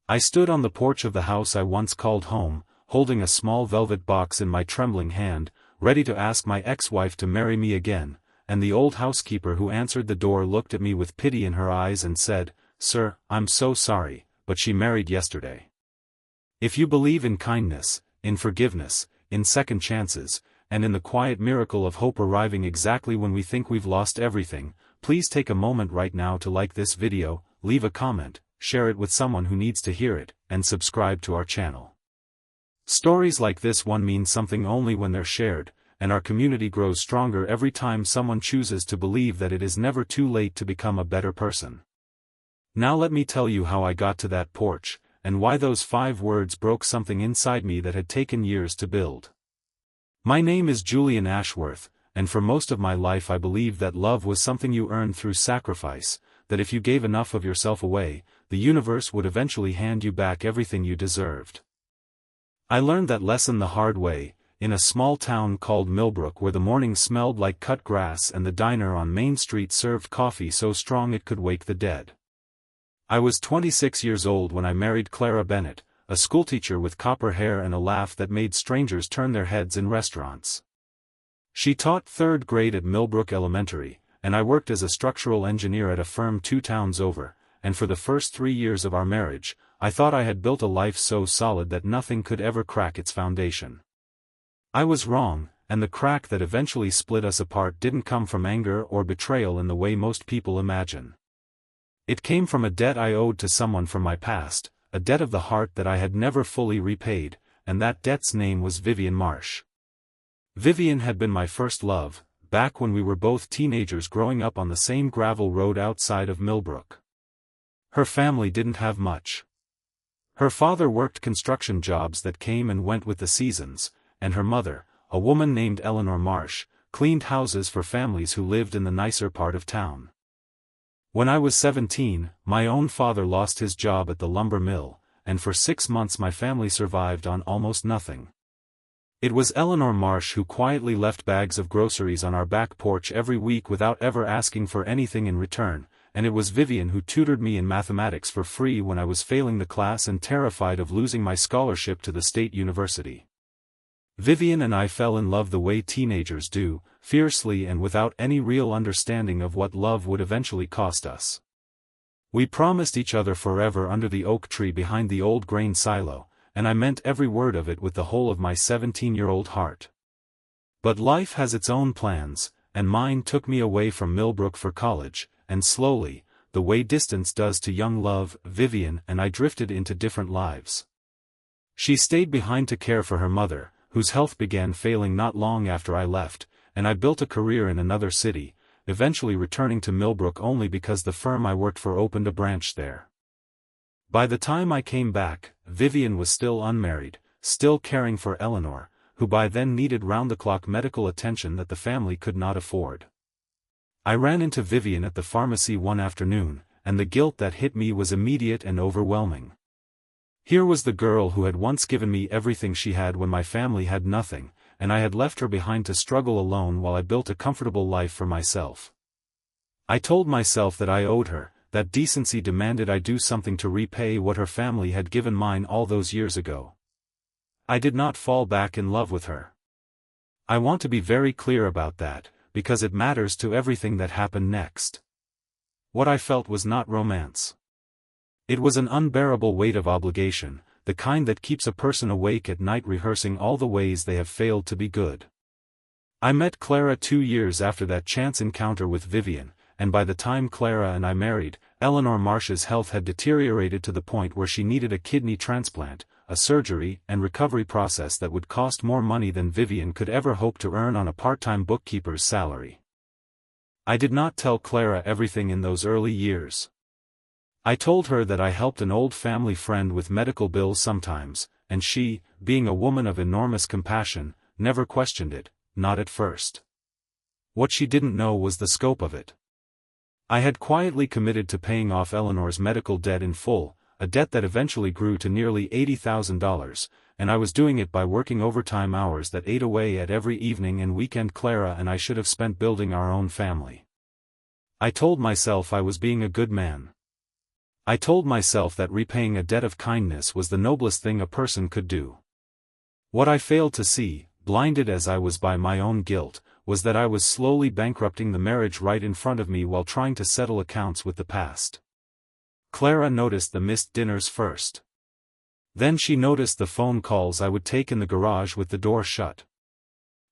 I stood on the porch of the house I once called home, holding a small velvet box in my trembling hand, ready to ask my ex-wife to marry me again, and the old housekeeper who answered the door looked at me with pity in her eyes and said, "Sir, I'm so sorry, but she married yesterday. If you believe in kindness, in forgiveness, in second chances, and in the quiet miracle of hope arriving exactly when we think we've lost everything, please take a moment right now to like this video, leave a comment, share it with someone who needs to hear it, and subscribe to our channel." Stories like this one mean something only when they're shared, and our community grows stronger every time someone chooses to believe that it is never too late to become a better person. Now let me tell you how I got to that porch, and why those 5 words broke something inside me that had taken years to build. My name is Julian Ashworth, and for most of my life I believed that love was something you earned through sacrifice, that if you gave enough of yourself away, the universe would eventually hand you back everything you deserved. I learned that lesson the hard way, in a small town called Millbrook, where the morning smelled like cut grass and the diner on Main Street served coffee so strong it could wake the dead. I was 26 years old when I married Clara Bennett, a schoolteacher with copper hair and a laugh that made strangers turn their heads in restaurants. She taught 3rd grade at Millbrook Elementary, and I worked as a structural engineer at a firm 2 towns over, and for the first 3 years of our marriage, I thought I had built a life so solid that nothing could ever crack its foundation. I was wrong, and the crack that eventually split us apart didn't come from anger or betrayal in the way most people imagine. It came from a debt I owed to someone from my past, a debt of the heart that I had never fully repaid, and that debt's name was Vivian Marsh. Vivian had been my first love, back when we were both teenagers growing up on the same gravel road outside of Millbrook. Her family didn't have much. Her father worked construction jobs that came and went with the seasons, and her mother, a woman named Eleanor Marsh, cleaned houses for families who lived in the nicer part of town. When I was 17, my own father lost his job at the lumber mill, and for 6 months my family survived on almost nothing. It was Eleanor Marsh who quietly left bags of groceries on our back porch every week without ever asking for anything in return, and it was Vivian who tutored me in mathematics for free when I was failing the class and terrified of losing my scholarship to the state university. Vivian and I fell in love the way teenagers do, fiercely and without any real understanding of what love would eventually cost us. We promised each other forever under the oak tree behind the old grain silo, and I meant every word of it with the whole of my 17-year-old heart. But life has its own plans, and mine took me away from Millbrook for college, and slowly, the way distance does to young love, Vivian and I drifted into different lives. She stayed behind to care for her mother, whose health began failing not long after I left, and I built a career in another city, eventually returning to Millbrook only because the firm I worked for opened a branch there. By the time I came back, Vivian was still unmarried, still caring for Eleanor, who by then needed round-the-clock medical attention that the family could not afford. I ran into Vivian at the pharmacy one afternoon, and the guilt that hit me was immediate and overwhelming. Here was the girl who had once given me everything she had when my family had nothing, and I had left her behind to struggle alone while I built a comfortable life for myself. I told myself that I owed her, that decency demanded I do something to repay what her family had given mine all those years ago. I did not fall back in love with her. I want to be very clear about that, because it matters to everything that happened next. What I felt was not romance. It was an unbearable weight of obligation, the kind that keeps a person awake at night rehearsing all the ways they have failed to be good. I met Clara 2 years after that chance encounter with Vivian, and by the time Clara and I married, Eleanor Marsh's health had deteriorated to the point where she needed a kidney transplant, a surgery and recovery process that would cost more money than Vivian could ever hope to earn on a part-time bookkeeper's salary. I did not tell Clara everything in those early years. I told her that I helped an old family friend with medical bills sometimes, and she, being a woman of enormous compassion, never questioned it, not at first. What she didn't know was the scope of it. I had quietly committed to paying off Eleanor's medical debt in full, a debt that eventually grew to nearly $80,000, and I was doing it by working overtime hours that ate away at every evening and weekend Clara and I should have spent building our own family. I told myself I was being a good man. I told myself that repaying a debt of kindness was the noblest thing a person could do. What I failed to see, blinded as I was by my own guilt, was that I was slowly bankrupting the marriage right in front of me while trying to settle accounts with the past. Clara noticed the missed dinners first. Then she noticed the phone calls I would take in the garage with the door shut.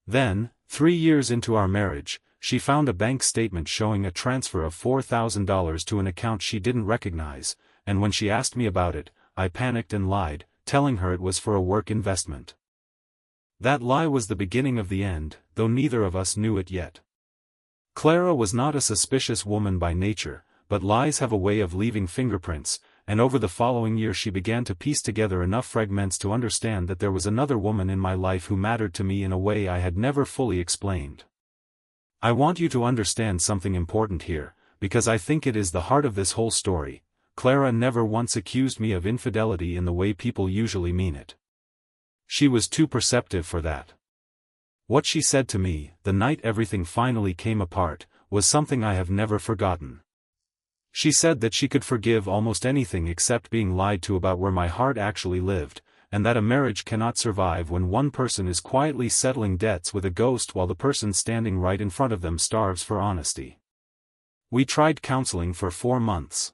Then, 3 years into our marriage, she found a bank statement showing a transfer of $4,000 to an account she didn't recognize, and when she asked me about it, I panicked and lied, telling her it was for a work investment. That lie was the beginning of the end, though neither of us knew it yet. Clara was not a suspicious woman by nature, but lies have a way of leaving fingerprints, and over the following year she began to piece together enough fragments to understand that there was another woman in my life who mattered to me in a way I had never fully explained. I want you to understand something important here, because I think it is the heart of this whole story. Clara never once accused me of infidelity in the way people usually mean it. She was too perceptive for that. What she said to me, the night everything finally came apart, was something I have never forgotten. She said that she could forgive almost anything except being lied to about where my heart actually lived, and that a marriage cannot survive when one person is quietly settling debts with a ghost while the person standing right in front of them starves for honesty. We tried counseling for 4 months.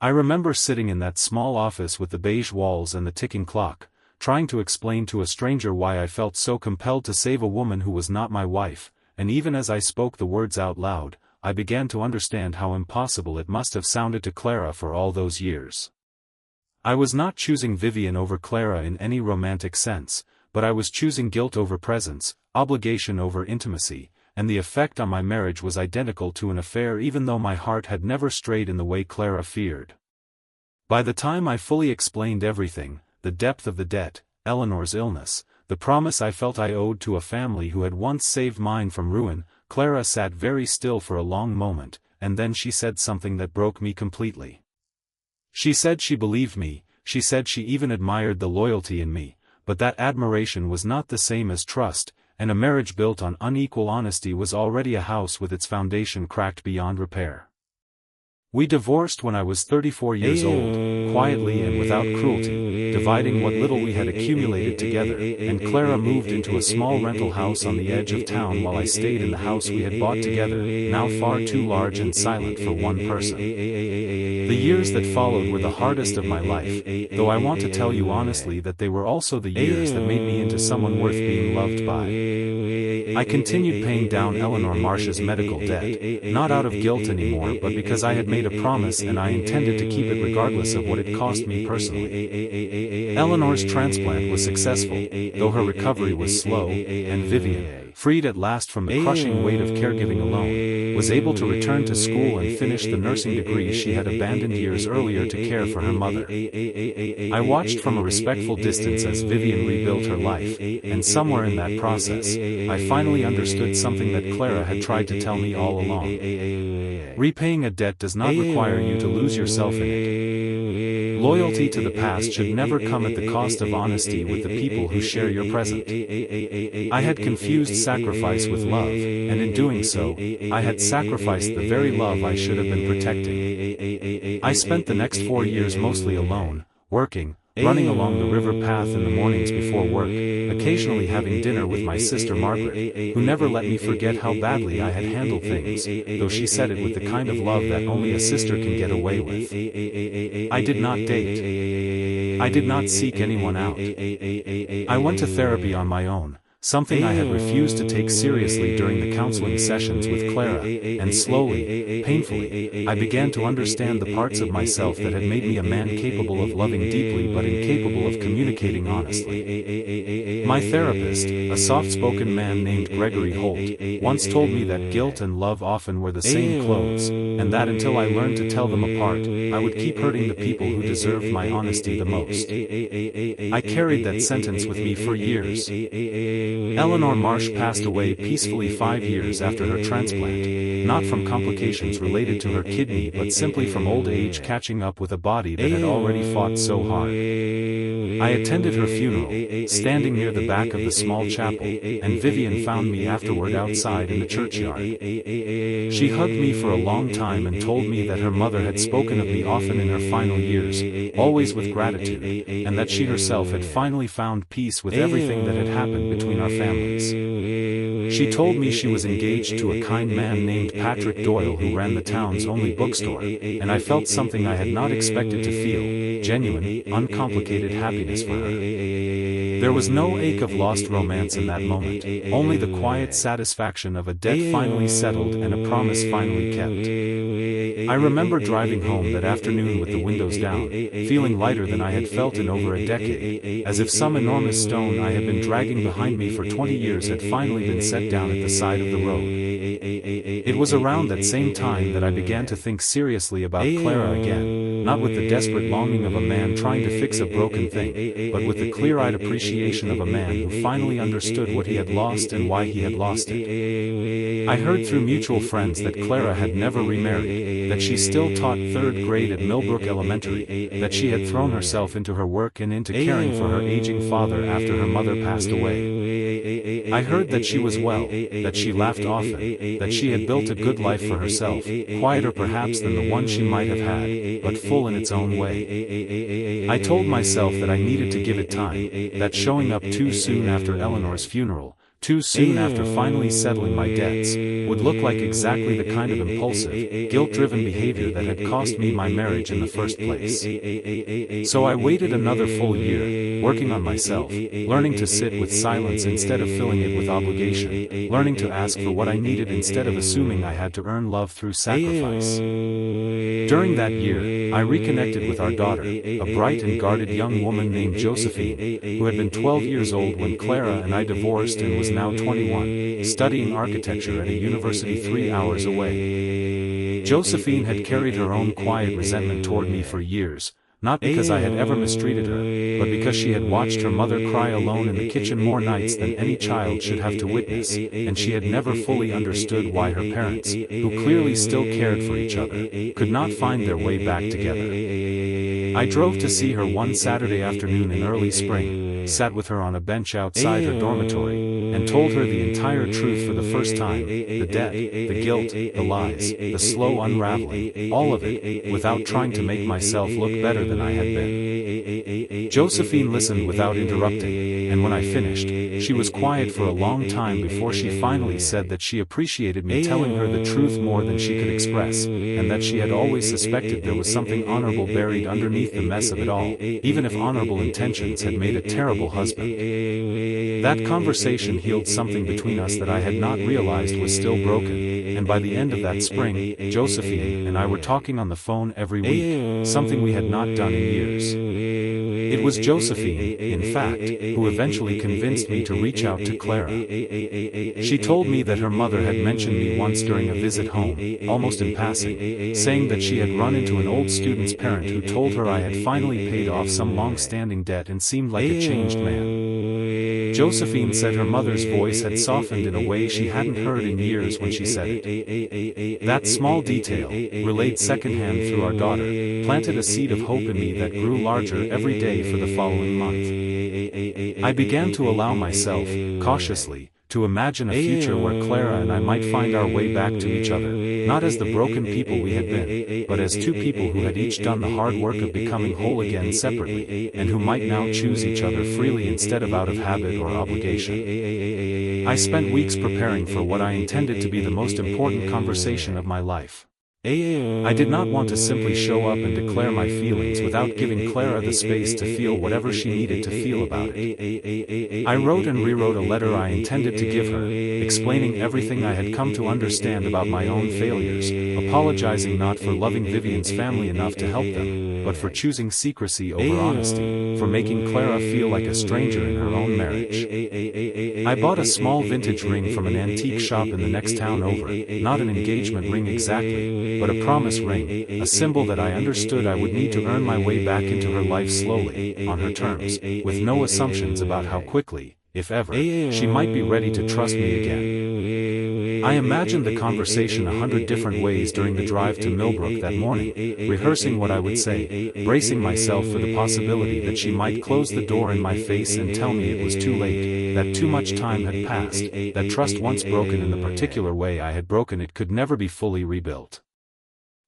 I remember sitting in that small office with the beige walls and the ticking clock, trying to explain to a stranger why I felt so compelled to save a woman who was not my wife, and even as I spoke the words out loud, I began to understand how impossible it must have sounded to Clara for all those years. I was not choosing Vivian over Clara in any romantic sense, but I was choosing guilt over presence, obligation over intimacy, and the effect on my marriage was identical to an affair even though my heart had never strayed in the way Clara feared. By the time I fully explained everything, the depth of the debt, Eleanor's illness, the promise I felt I owed to a family who had once saved mine from ruin, Clara sat very still for a long moment, and then she said something that broke me completely. She said she believed me, she said she even admired the loyalty in me, but that admiration was not the same as trust, and a marriage built on unequal honesty was already a house with its foundation cracked beyond repair. We divorced when I was 34 years old, quietly and without cruelty, dividing what little we had accumulated together, and Clara moved into a small rental house on the edge of town while I stayed in the house we had bought together, now far too large and silent for one person. The years that followed were the hardest of my life, though I want to tell you honestly that they were also the years that made me into someone worth being loved by. I continued paying down Eleanor Marsh's medical debt, not out of guilt anymore but because I had made a promise and I intended to keep it regardless of what it cost me personally. Eleanor's transplant was successful, though her recovery was slow, and Vivian, freed at last from the crushing weight of caregiving alone, was able to return to school and finish the nursing degree she had abandoned years earlier to care for her mother. I watched from a respectful distance as Vivian rebuilt her life, and somewhere in that process, I finally understood something that Clara had tried to tell me all along. Repaying a debt does not require you to lose yourself in it. Loyalty to the past should never come at the cost of honesty with the people who share your present. I had confused sacrifice with love, and in doing so, I had sacrificed the very love I should have been protecting. I spent the next 4 years mostly alone, working, running along the river path in the mornings before work, occasionally having dinner with my sister Margaret, who never let me forget how badly I had handled things, though she said it with the kind of love that only a sister can get away with. I did not date. I did not seek anyone out. I went to therapy on my own, something I had refused to take seriously during the counseling sessions with Clara, and slowly, painfully, I began to understand the parts of myself that had made me a man capable of loving deeply but incapable of communicating honestly. My therapist, a soft-spoken man named Gregory Holt, once told me that guilt and love often wear the same clothes, and that until I learned to tell them apart, I would keep hurting the people who deserved my honesty the most. I carried that sentence with me for years. Eleanor Marsh passed away peacefully 5 years after her transplant, not from complications related to her kidney but simply from old age catching up with a body that had already fought so hard. I attended her funeral, standing near the back of the small chapel, and Vivian found me afterward outside in the churchyard. She hugged me for a long time and told me that her mother had spoken of me often in her final years, always with gratitude, and that she herself had finally found peace with everything that had happened between our families. She told me she was engaged to a kind man named Patrick Doyle who ran the town's only bookstore, and I felt something I had not expected to feel, genuine, uncomplicated happiness for her. There was no ache of lost romance in that moment, only the quiet satisfaction of a debt finally settled and a promise finally kept. I remember driving home that afternoon with the windows down, feeling lighter than I had felt in over a decade, as if some enormous stone I had been dragging behind me for 20 years had finally been set down at the side of the road. It was around that same time that I began to think seriously about Clara again, not with the desperate longing of a man trying to fix a broken thing, but with the clear-eyed appreciation of a man who finally understood what he had lost and why he had lost it. I heard through mutual friends that Clara had never remarried, that she still taught 3rd grade at Millbrook Elementary, that she had thrown herself into her work and into caring for her aging father after her mother passed away. I heard that she was well, that she laughed often, that she had built a good life for herself, quieter perhaps than the one she might have had, but full in its own way. I told myself that I needed to give it time, that showing up too soon after Eleanor's funeral, too soon after finally settling my debts, would look like exactly the kind of impulsive, guilt-driven behavior that had cost me my marriage in the first place. So I waited another full year, working on myself, learning to sit with silence instead of filling it with obligation, learning to ask for what I needed instead of assuming I had to earn love through sacrifice. During that year, I reconnected with our daughter, a bright and guarded young woman named Josephine, who had been 12 years old when Clara and I divorced and was now 21, studying architecture at a university 3 hours away. Josephine had carried her own quiet resentment toward me for years, not because I had ever mistreated her, but because she had watched her mother cry alone in the kitchen more nights than any child should have to witness, and she had never fully understood why her parents, who clearly still cared for each other, could not find their way back together. I drove to see her one Saturday afternoon in early spring, sat with her on a bench outside her dormitory, and told her the entire truth for the first time, the debt, the guilt, the lies, the slow unraveling, all of it, without trying to make myself look better than I had been. Josephine listened without interrupting, and when I finished, she was quiet for a long time before she finally said that she appreciated me telling her the truth more than she could express, and that she had always suspected there was something honorable buried underneath the mess of it all, even if honorable intentions had made a terrible husband. That conversation healed something between us that I had not realized was still broken, and by the end of that spring, Josephine and I were talking on the phone every week, something we had not done in years. It was Josephine, in fact, who eventually convinced me to reach out to Clara. She told me that her mother had mentioned me once during a visit home, almost in passing, saying that she had run into an old student's parent who told her I had finally paid off some long-standing debt and seemed like a changed man. Josephine said her mother's voice had softened in a way she hadn't heard in years when she said it. That small detail, relayed secondhand through our daughter, planted a seed of hope in me that grew larger every day for the following month. I began to allow myself, cautiously, to imagine a future where Clara and I might find our way back to each other, not as the broken people we had been, but as two people who had each done the hard work of becoming whole again separately, and who might now choose each other freely instead of out of habit or obligation. I spent weeks preparing for what I intended to be the most important conversation of my life. I did not want to simply show up and declare my feelings without giving Clara the space to feel whatever she needed to feel about it. I wrote and rewrote a letter I intended to give her, explaining everything I had come to understand about my own failures, apologizing not for loving Vivian's family enough to help them, but for choosing secrecy over honesty, for making Clara feel like a stranger in her own marriage. I bought a small vintage ring from an antique shop in the next town over, not an engagement ring exactly, but a promise ring, a symbol that I understood I would need to earn my way back into her life slowly, on her terms, with no assumptions about how quickly, if ever, she might be ready to trust me again. I imagined the conversation 100 different ways during the drive to Millbrook that morning, rehearsing what I would say, bracing myself for the possibility that she might close the door in my face and tell me it was too late, that too much time had passed, that trust once broken in the particular way I had broken it could never be fully rebuilt.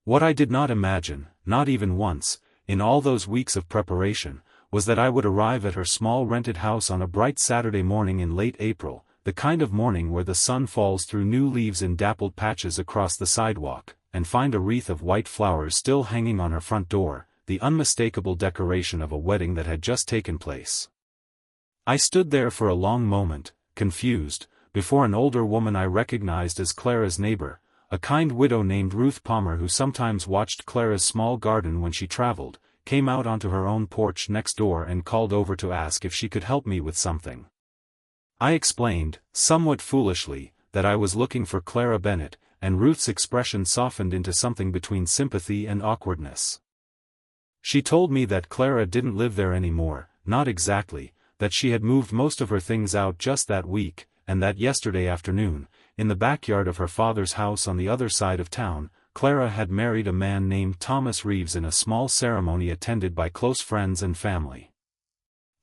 What I did not imagine, not even once, in all those weeks of preparation, was that I would arrive at her small rented house on a bright Saturday morning in late April, the kind of morning where the sun falls through new leaves in dappled patches across the sidewalk, and find a wreath of white flowers still hanging on her front door, the unmistakable decoration of a wedding that had just taken place. I stood there for a long moment, confused, before an older woman I recognized as Clara's neighbor, a kind widow named Ruth Palmer who sometimes watched Clara's small garden when she traveled, came out onto her own porch next door and called over to ask if she could help me with something. I explained, somewhat foolishly, that I was looking for Clara Bennett, and Ruth's expression softened into something between sympathy and awkwardness. She told me that Clara didn't live there anymore, not exactly, that she had moved most of her things out just that week, and that yesterday afternoon, in the backyard of her father's house on the other side of town, Clara had married a man named Thomas Reeves in a small ceremony attended by close friends and family.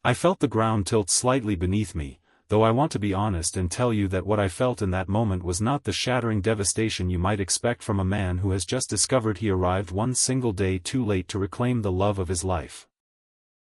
I felt the ground tilt slightly beneath me, though I want to be honest and tell you that what I felt in that moment was not the shattering devastation you might expect from a man who has just discovered he arrived one single day too late to reclaim the love of his life.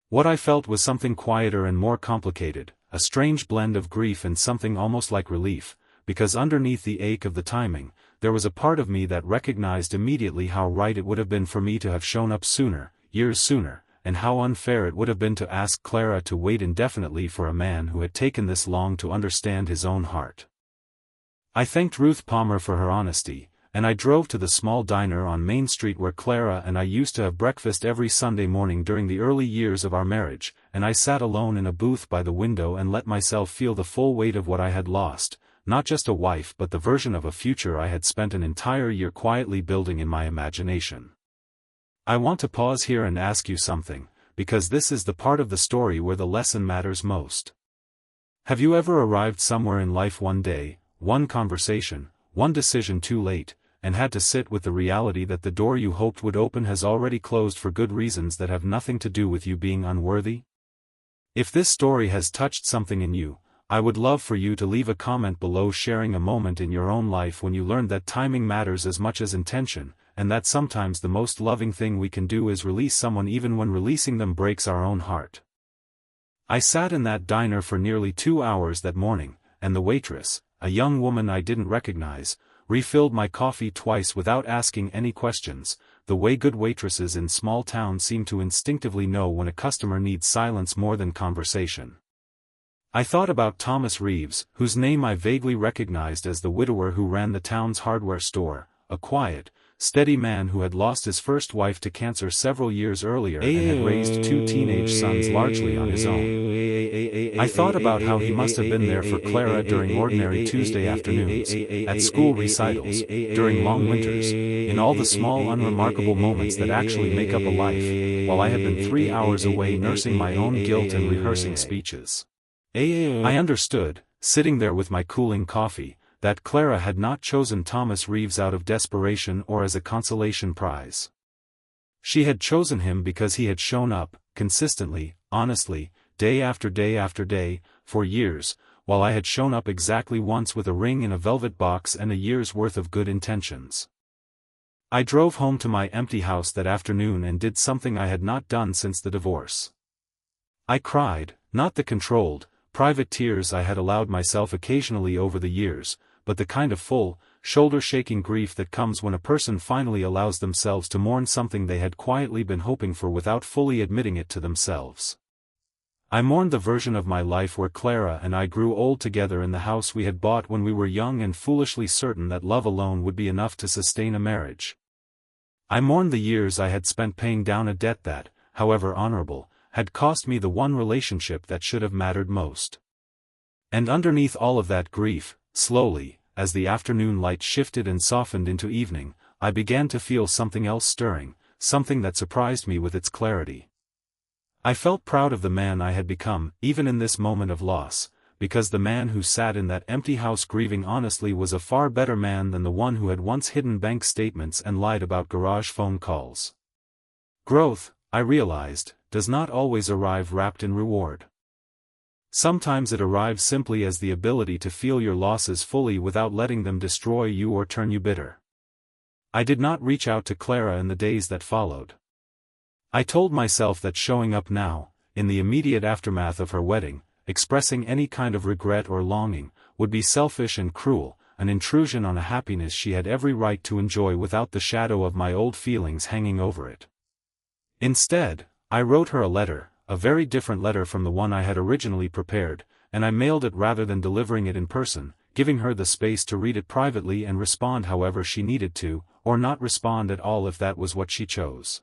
What I felt was something quieter and more complicated, a strange blend of grief and something almost like relief, because underneath the ache of the timing, there was a part of me that recognized immediately how right it would have been for me to have shown up sooner, years sooner, and how unfair it would have been to ask Clara to wait indefinitely for a man who had taken this long to understand his own heart. I thanked Ruth Palmer for her honesty, and I drove to the small diner on Main Street where Clara and I used to have breakfast every Sunday morning during the early years of our marriage, and I sat alone in a booth by the window and let myself feel the full weight of what I had lost, not just a wife but the version of a future I had spent an entire year quietly building in my imagination. I want to pause here and ask you something, because this is the part of the story where the lesson matters most. Have you ever arrived somewhere in life one day, one conversation, one decision too late, and had to sit with the reality that the door you hoped would open has already closed for good reasons that have nothing to do with you being unworthy? If this story has touched something in you, I would love for you to leave a comment below sharing a moment in your own life when you learned that timing matters as much as intention, and that sometimes the most loving thing we can do is release someone even when releasing them breaks our own heart. I sat in that diner for nearly 2 hours that morning, and the waitress, a young woman I didn't recognize, refilled my coffee twice without asking any questions, the way good waitresses in small towns seem to instinctively know when a customer needs silence more than conversation. I thought about Thomas Reeves, whose name I vaguely recognized as the widower who ran the town's hardware store, a quiet, steady man who had lost his first wife to cancer several years earlier and had raised 2 teenage sons largely on his own. I thought about how he must have been there for Clara during ordinary Tuesday afternoons, at school recitals, during long winters, in all the small unremarkable moments that actually make up a life, while I had been 3 hours away nursing my own guilt and rehearsing speeches. I understood, sitting there with my cooling coffee, that Clara had not chosen Thomas Reeves out of desperation or as a consolation prize. She had chosen him because he had shown up, consistently, honestly, day after day after day, for years, while I had shown up exactly once with a ring in a velvet box and a year's worth of good intentions. I drove home to my empty house that afternoon and did something I had not done since the divorce. I cried, not the controlled, private tears I had allowed myself occasionally over the years, but the kind of full, shoulder-shaking grief that comes when a person finally allows themselves to mourn something they had quietly been hoping for without fully admitting it to themselves. I mourned the version of my life where Clara and I grew old together in the house we had bought when we were young and foolishly certain that love alone would be enough to sustain a marriage. I mourned the years I had spent paying down a debt that, however honorable, had cost me the one relationship that should have mattered most. And underneath all of that grief, slowly, as the afternoon light shifted and softened into evening, I began to feel something else stirring, something that surprised me with its clarity. I felt proud of the man I had become, even in this moment of loss, because the man who sat in that empty house grieving honestly was a far better man than the one who had once hidden bank statements and lied about garage phone calls. Growth, I realized, does not always arrive wrapped in reward. Sometimes it arrives simply as the ability to feel your losses fully without letting them destroy you or turn you bitter. I did not reach out to Clara in the days that followed. I told myself that showing up now, in the immediate aftermath of her wedding, expressing any kind of regret or longing, would be selfish and cruel, an intrusion on a happiness she had every right to enjoy without the shadow of my old feelings hanging over it. Instead, I wrote her a letter, a very different letter from the one I had originally prepared, and I mailed it rather than delivering it in person, giving her the space to read it privately and respond however she needed to, or not respond at all if that was what she chose.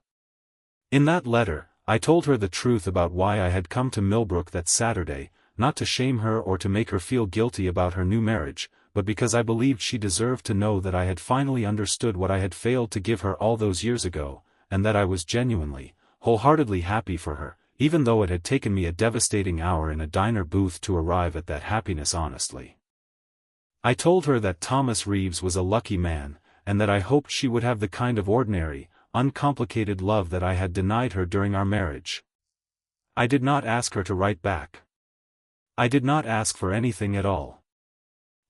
In that letter, I told her the truth about why I had come to Millbrook that Saturday, not to shame her or to make her feel guilty about her new marriage, but because I believed she deserved to know that I had finally understood what I had failed to give her all those years ago, and that I was genuinely, wholeheartedly happy for her, even though it had taken me a devastating hour in a diner booth to arrive at that happiness honestly. I told her that Thomas Reeves was a lucky man, and that I hoped she would have the kind of ordinary, uncomplicated love that I had denied her during our marriage. I did not ask her to write back. I did not ask for anything at all.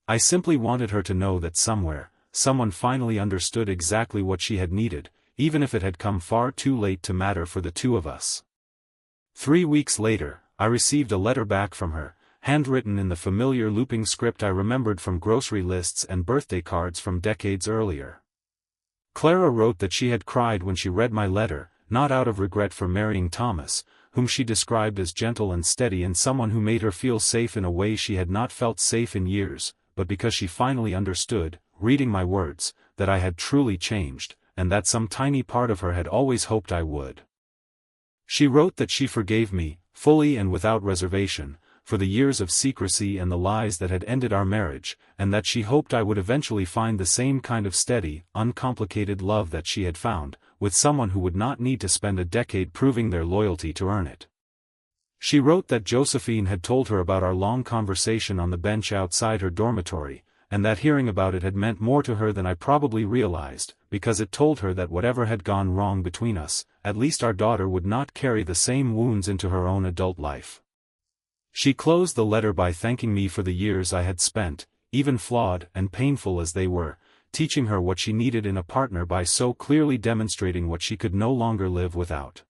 I simply wanted her to know that somewhere, someone finally understood exactly what she had needed, even if it had come far too late to matter for the two of us. 3 weeks later, I received a letter back from her, handwritten in the familiar looping script I remembered from grocery lists and birthday cards from decades earlier. Clara wrote that she had cried when she read my letter, not out of regret for marrying Thomas, whom she described as gentle and steady and someone who made her feel safe in a way she had not felt safe in years, but because she finally understood, reading my words, that I had truly changed, and that some tiny part of her had always hoped I would. She wrote that she forgave me, fully and without reservation, for the years of secrecy and the lies that had ended our marriage, and that she hoped I would eventually find the same kind of steady, uncomplicated love that she had found, with someone who would not need to spend a decade proving their loyalty to earn it. She wrote that Josephine had told her about our long conversation on the bench outside her dormitory, and that hearing about it had meant more to her than I probably realized, because it told her that whatever had gone wrong between us, at least our daughter would not carry the same wounds into her own adult life. She closed the letter by thanking me for the years I had spent, even flawed and painful as they were, teaching her what she needed in a partner by so clearly demonstrating what she could no longer live without.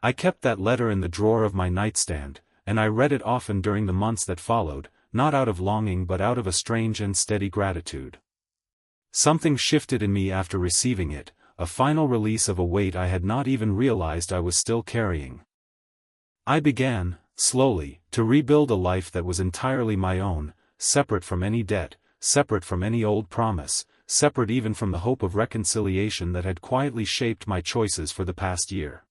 I kept that letter in the drawer of my nightstand, and I read it often during the months that followed, not out of longing but out of a strange and steady gratitude. Something shifted in me after receiving it, a final release of a weight I had not even realized I was still carrying. I began, slowly, to rebuild a life that was entirely my own, separate from any debt, separate from any old promise, separate even from the hope of reconciliation that had quietly shaped my choices for the past year.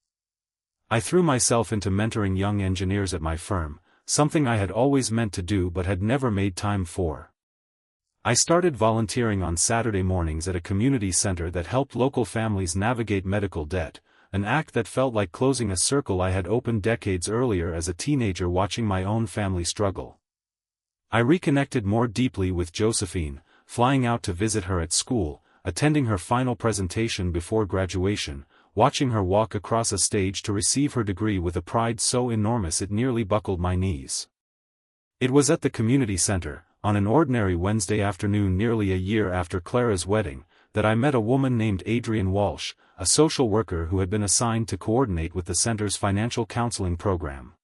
I threw myself into mentoring young engineers at my firm, something I had always meant to do but had never made time for. I started volunteering on Saturday mornings at a community center that helped local families navigate medical debt, an act that felt like closing a circle I had opened decades earlier as a teenager watching my own family struggle. I reconnected more deeply with Josephine, flying out to visit her at school, attending her final presentation before graduation, watching her walk across a stage to receive her degree with a pride so enormous it nearly buckled my knees. It was at the community center, on an ordinary Wednesday afternoon nearly a year after Clara's wedding, that I met a woman named Adrienne Walsh, a social worker who had been assigned to coordinate with the center's financial counseling program.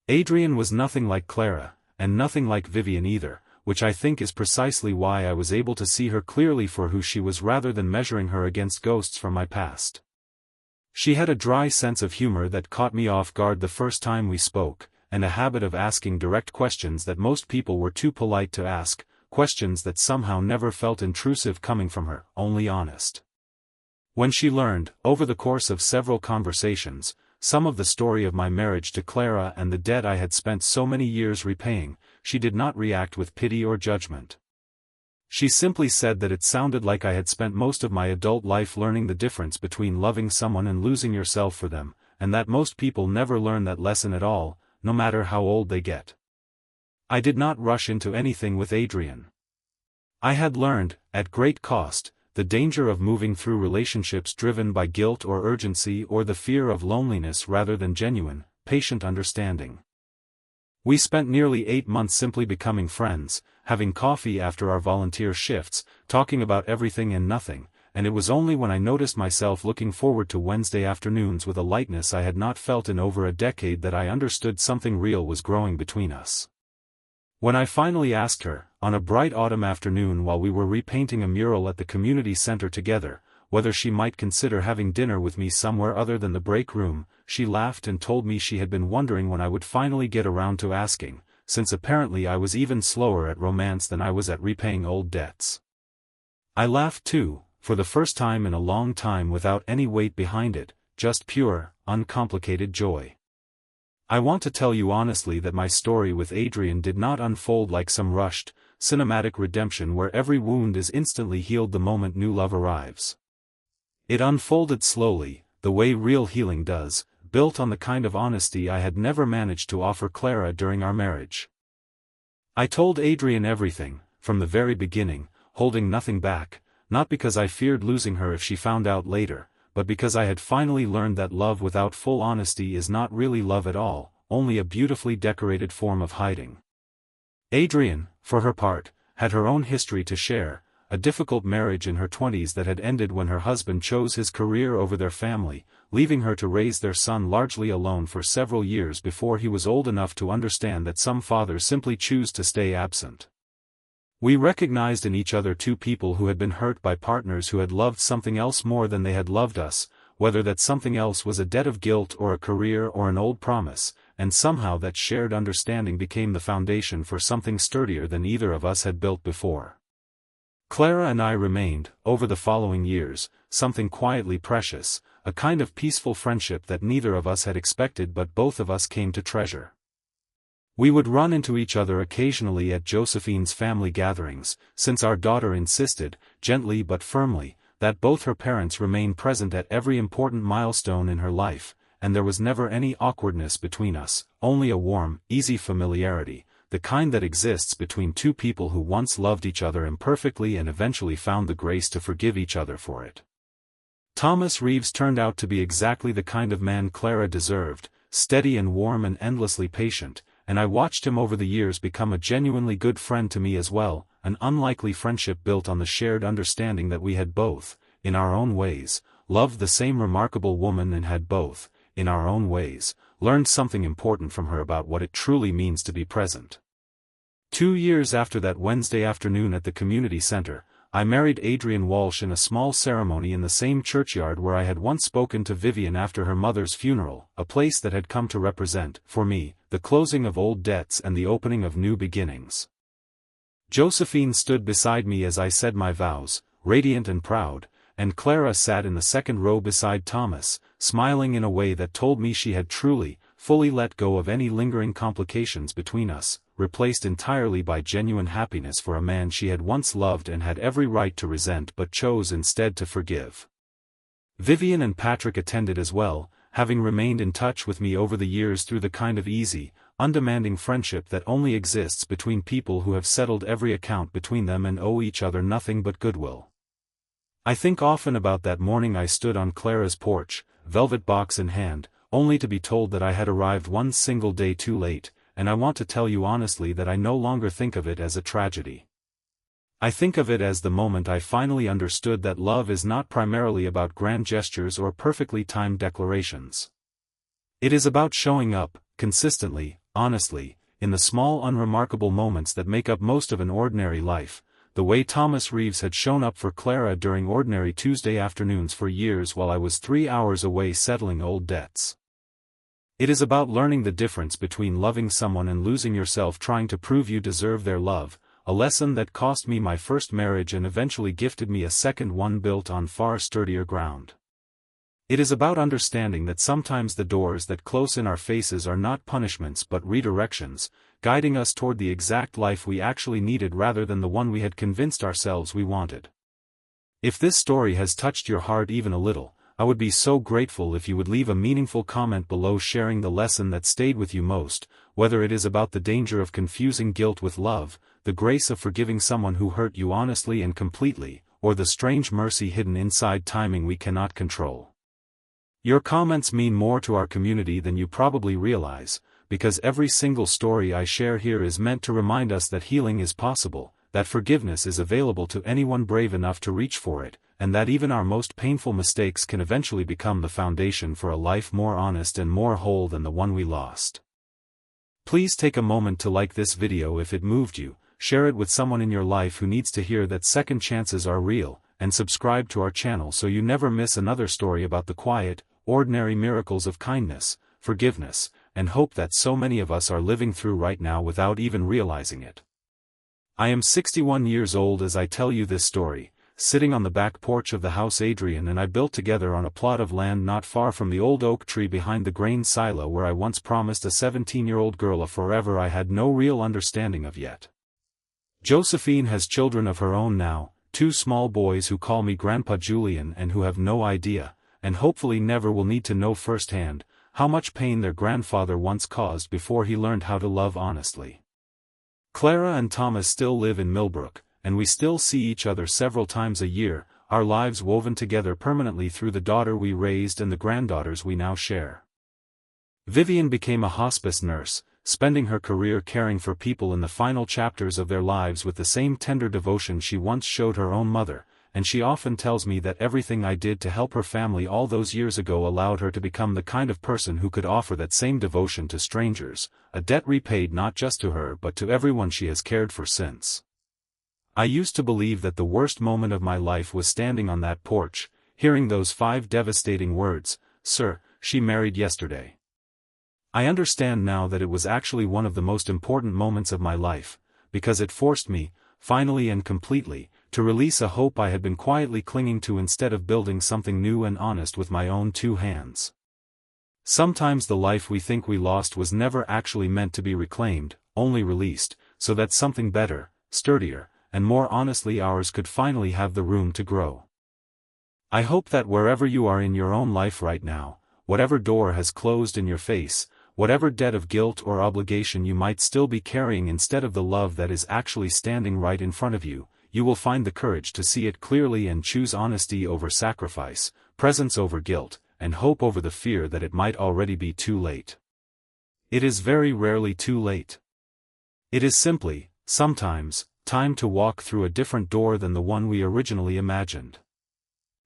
Adrienne was nothing like Clara, and nothing like Vivian either, which I think is precisely why I was able to see her clearly for who she was rather than measuring her against ghosts from my past. She had a dry sense of humor that caught me off guard the first time we spoke, and a habit of asking direct questions that most people were too polite to ask, questions that somehow never felt intrusive coming from her, only honest. When she learned, over the course of several conversations, some of the story of my marriage to Clara and the debt I had spent so many years repaying, she did not react with pity or judgment. She simply said that it sounded like I had spent most of my adult life learning the difference between loving someone and losing yourself for them, and that most people never learn that lesson at all, no matter how old they get. I did not rush into anything with Adrian. I had learned, at great cost, the danger of moving through relationships driven by guilt or urgency or the fear of loneliness rather than genuine, patient understanding. We spent nearly 8 months simply becoming friends, having coffee after our volunteer shifts, talking about everything and nothing, and it was only when I noticed myself looking forward to Wednesday afternoons with a lightness I had not felt in over a decade that I understood something real was growing between us. When I finally asked her, on a bright autumn afternoon while we were repainting a mural at the community center together, whether she might consider having dinner with me somewhere other than the break room, she laughed and told me she had been wondering when I would finally get around to asking, since apparently I was even slower at romance than I was at repaying old debts. I laughed too, for the first time in a long time without any weight behind it, just pure, uncomplicated joy. I want to tell you honestly that my story with Adrian did not unfold like some rushed, cinematic redemption where every wound is instantly healed the moment new love arrives. It unfolded slowly, the way real healing does, built on the kind of honesty I had never managed to offer Clara during our marriage. I told Adrian everything, from the very beginning, holding nothing back, not because I feared losing her if she found out later, but because I had finally learned that love without full honesty is not really love at all, only a beautifully decorated form of hiding. Adrian, for her part, had her own history to share, a difficult marriage in her 20s that had ended when her husband chose his career over their family, leaving her to raise their son largely alone for several years before he was old enough to understand that some fathers simply choose to stay absent. We recognized in each other two people who had been hurt by partners who had loved something else more than they had loved us, whether that something else was a debt of guilt or a career or an old promise, and somehow that shared understanding became the foundation for something sturdier than either of us had built before. Clara and I remained, over the following years, something quietly precious, a kind of peaceful friendship that neither of us had expected but both of us came to treasure. We would run into each other occasionally at Josephine's family gatherings, since our daughter insisted, gently but firmly, that both her parents remain present at every important milestone in her life, and there was never any awkwardness between us, only a warm, easy familiarity, the kind that exists between two people who once loved each other imperfectly and eventually found the grace to forgive each other for it. Thomas Reeves turned out to be exactly the kind of man Clara deserved, steady and warm and endlessly patient, and I watched him over the years become a genuinely good friend to me as well, an unlikely friendship built on the shared understanding that we had both, in our own ways, loved the same remarkable woman and had both, in our own ways, learned something important from her about what it truly means to be present. 2 years after that Wednesday afternoon at the community center, I married Adrian Walsh in a small ceremony in the same churchyard where I had once spoken to Vivian after her mother's funeral, a place that had come to represent, for me, the closing of old debts and the opening of new beginnings. Josephine stood beside me as I said my vows, radiant and proud, and Clara sat in the second row beside Thomas, smiling in a way that told me she had truly, fully let go of any lingering complications between us, replaced entirely by genuine happiness for a man she had once loved and had every right to resent but chose instead to forgive. Vivian and Patrick attended as well, having remained in touch with me over the years through the kind of easy, undemanding friendship that only exists between people who have settled every account between them and owe each other nothing but goodwill. I think often about that morning I stood on Clara's porch, velvet box in hand, only to be told that I had arrived one single day too late, and I want to tell you honestly that I no longer think of it as a tragedy. I think of it as the moment I finally understood that love is not primarily about grand gestures or perfectly timed declarations. It is about showing up, consistently, honestly, in the small unremarkable moments that make up most of an ordinary life, the way Thomas Reeves had shown up for Clara during ordinary Tuesday afternoons for years while I was 3 hours away settling old debts. It is about learning the difference between loving someone and losing yourself trying to prove you deserve their love, a lesson that cost me my first marriage and eventually gifted me a second one built on far sturdier ground. It is about understanding that sometimes the doors that close in our faces are not punishments but redirections, guiding us toward the exact life we actually needed rather than the one we had convinced ourselves we wanted. If this story has touched your heart even a little, I would be so grateful if you would leave a meaningful comment below sharing the lesson that stayed with you most, whether it is about the danger of confusing guilt with love, the grace of forgiving someone who hurt you honestly and completely, or the strange mercy hidden inside timing we cannot control. Your comments mean more to our community than you probably realize, because every single story I share here is meant to remind us that healing is possible, that forgiveness is available to anyone brave enough to reach for it, and that even our most painful mistakes can eventually become the foundation for a life more honest and more whole than the one we lost. Please take a moment to like this video if it moved you, share it with someone in your life who needs to hear that second chances are real, and subscribe to our channel so you never miss another story about the quiet, ordinary miracles of kindness, forgiveness, and hope that so many of us are living through right now without even realizing it. I am 61 years old as I tell you this story, sitting on the back porch of the house Adrian and I built together on a plot of land not far from the old oak tree behind the grain silo where I once promised a 17-year-old girl a forever I had no real understanding of yet. Josephine has children of her own now, 2 small boys who call me Grandpa Julian and who have no idea, and hopefully never will need to know firsthand, how much pain their grandfather once caused before he learned how to love honestly. Clara and Thomas still live in Millbrook, and we still see each other several times a year, our lives woven together permanently through the daughter we raised and the granddaughters we now share. Vivian became a hospice nurse, spending her career caring for people in the final chapters of their lives with the same tender devotion she once showed her own mother, and she often tells me that everything I did to help her family all those years ago allowed her to become the kind of person who could offer that same devotion to strangers, a debt repaid not just to her but to everyone she has cared for since. I used to believe that the worst moment of my life was standing on that porch, hearing those 5 devastating words, "Sir, she married yesterday." I understand now that it was actually one of the most important moments of my life, because it forced me, finally and completely, to release a hope I had been quietly clinging to instead of building something new and honest with my own 2 hands. Sometimes the life we think we lost was never actually meant to be reclaimed, only released, so that something better, sturdier, and more honestly ours could finally have the room to grow. I hope that wherever you are in your own life right now, whatever door has closed in your face, whatever debt of guilt or obligation you might still be carrying instead of the love that is actually standing right in front of you, you will find the courage to see it clearly and choose honesty over sacrifice, presence over guilt, and hope over the fear that it might already be too late. It is very rarely too late. It is simply, sometimes, time to walk through a different door than the one we originally imagined.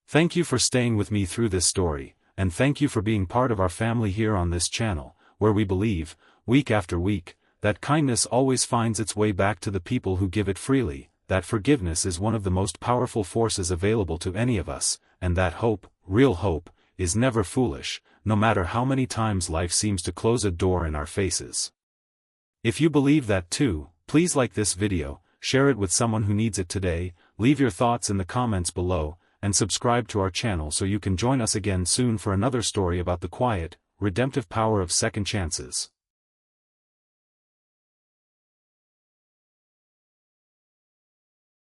Thank you for staying with me through this story, and thank you for being part of our family here on this channel, where we believe, week after week, that kindness always finds its way back to the people who give it freely, that forgiveness is one of the most powerful forces available to any of us, and that hope, real hope, is never foolish, no matter how many times life seems to close a door in our faces. If you believe that too, please like this video, share it with someone who needs it today, leave your thoughts in the comments below, and subscribe to our channel so you can join us again soon for another story about the quiet, redemptive power of second chances.